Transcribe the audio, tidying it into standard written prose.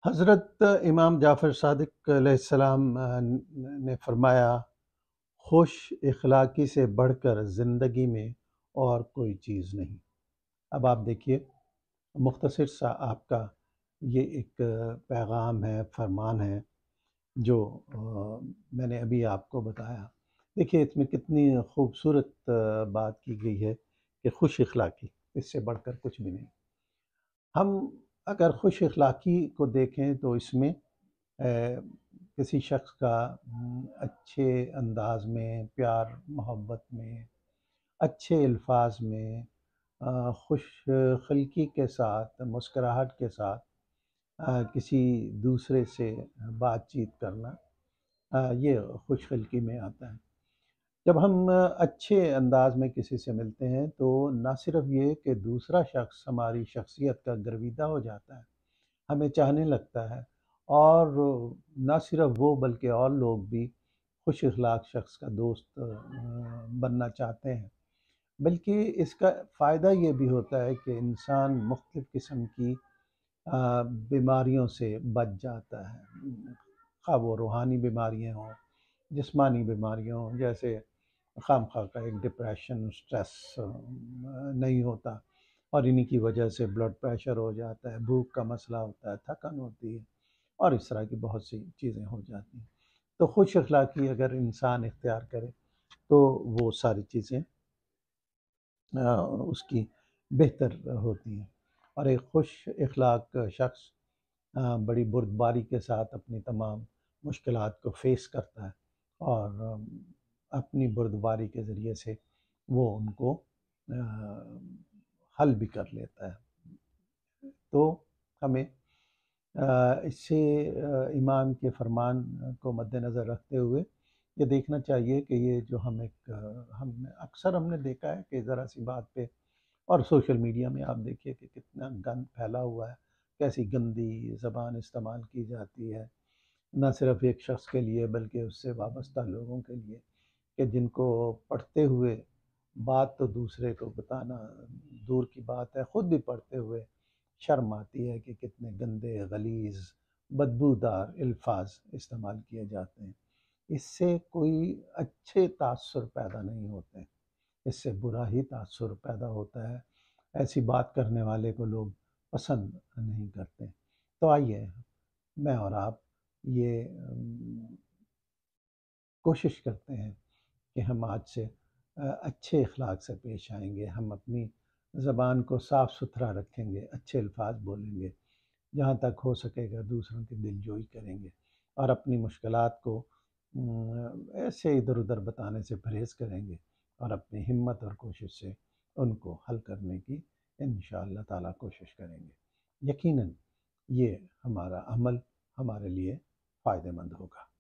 حضرت امام جعفر صادق علیہ السلام نے فرمایا، خوش اخلاقی سے بڑھ کر زندگی میں اور کوئی چیز نہیں۔ اب آپ دیکھیے، مختصر سا آپ کا یہ ایک پیغام ہے، فرمان ہے جو میں نے ابھی آپ کو بتایا۔ دیکھیے اس میں کتنی خوبصورت بات کی گئی ہے کہ خوش اخلاقی، اس سے بڑھ کر کچھ بھی نہیں۔ ہم اگر خوش اخلاقی کو دیکھیں تو اس میں کسی شخص کا اچھے انداز میں، پیار محبت میں، اچھے الفاظ میں، خوش خلقی کے ساتھ، مسکراہٹ کے ساتھ کسی دوسرے سے بات چیت کرنا، یہ خوش خلقی میں آتا ہے۔ جب ہم اچھے انداز میں کسی سے ملتے ہیں تو نہ صرف یہ کہ دوسرا شخص ہماری شخصیت کا گرویدہ ہو جاتا ہے، ہمیں چاہنے لگتا ہے، اور نہ صرف وہ بلکہ اور لوگ بھی خوش اخلاق شخص کا دوست بننا چاہتے ہیں۔ بلکہ اس کا فائدہ یہ بھی ہوتا ہے کہ انسان مختلف قسم کی بیماریوں سے بچ جاتا ہے، خواہ وہ روحانی بیماریاں ہوں، جسمانی بیماریاں ہوں، جیسے خام خواہ کا ایک ڈپریشن، سٹریس نہیں ہوتا، اور انہی کی وجہ سے بلڈ پریشر ہو جاتا ہے، بھوک کا مسئلہ ہوتا ہے، تھکن ہوتی ہے، اور اس طرح کی بہت سی چیزیں ہو جاتی ہیں۔ تو خوش اخلاقی اگر انسان اختیار کرے تو وہ ساری چیزیں اس کی بہتر ہوتی ہیں۔ اور ایک خوش اخلاق شخص بڑی بردباری کے ساتھ اپنی تمام مشکلات کو فیس کرتا ہے، اور اپنی بردباری کے ذریعے سے وہ ان کو حل بھی کر لیتا ہے۔ تو ہمیں اس سے امام کے فرمان کو مد نظر رکھتے ہوئے یہ دیکھنا چاہیے کہ یہ جو ہم اکثر ہم نے دیکھا ہے کہ ذرا سی بات پہ، اور سوشل میڈیا میں آپ دیکھیے کہ کتنا گند پھیلا ہوا ہے، کیسی گندی زبان استعمال کی جاتی ہے، نہ صرف ایک شخص کے لیے بلکہ اس سے وابستہ لوگوں کے لیے، کہ جن کو پڑھتے ہوئے بات تو دوسرے کو بتانا دور کی بات ہے، خود بھی پڑھتے ہوئے شرم آتی ہے کہ کتنے گندے، غلیظ، بدبودار الفاظ استعمال کیے جاتے ہیں۔ اس سے کوئی اچھے تاثر پیدا نہیں ہوتے، اس سے برا ہی تاثر پیدا ہوتا ہے، ایسی بات کرنے والے کو لوگ پسند نہیں کرتے۔ تو آئیے میں اور آپ یہ کوشش کرتے ہیں کہ ہم آج سے اچھے اخلاق سے پیش آئیں گے، ہم اپنی زبان کو صاف ستھرا رکھیں گے، اچھے الفاظ بولیں گے، جہاں تک ہو سکے گا دوسروں کی دل جوئی کریں گے، اور اپنی مشکلات کو ایسے ادھر ادھر بتانے سے پرہیز کریں گے، اور اپنی ہمت اور کوشش سے ان کو حل کرنے کی انشاءاللہ تعالیٰ کوشش کریں گے۔ یقیناً یہ ہمارا عمل ہمارے لیے فائدہ مند ہوگا۔